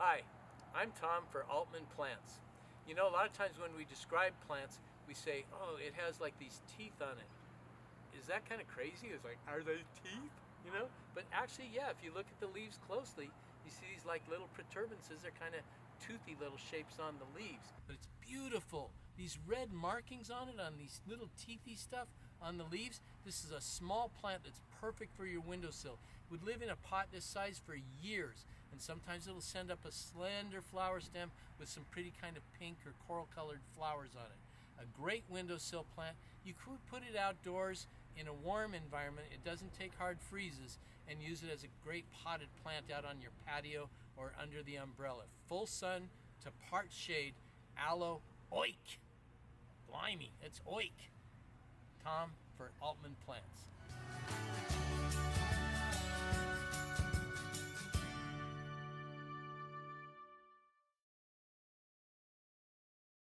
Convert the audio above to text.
Hi, I'm Tom for Altman Plants. You know, a lot of times when we describe plants, we say, oh, it has like these teeth on it. Is that kind of crazy? It's like, are they teeth? You know? But actually, yeah, if you look at the leaves closely, you see these like little protuberances. They're kind of toothy little shapes on the leaves. But it's beautiful. These red markings on it, on these little teethy stuff on the leaves. This is a small plant that's perfect for your windowsill. It would live in a pot this size for years, and sometimes it'll send up a slender flower stem with some pretty kind of pink or coral colored flowers on it. A great windowsill plant. You could put it outdoors in a warm environment. It doesn't take hard freezes, and use it as a great potted plant out on your patio or under the umbrella. Full sun to part shade. Aloe Oik. Blimey, it's Oik. Tom for Altman Plants.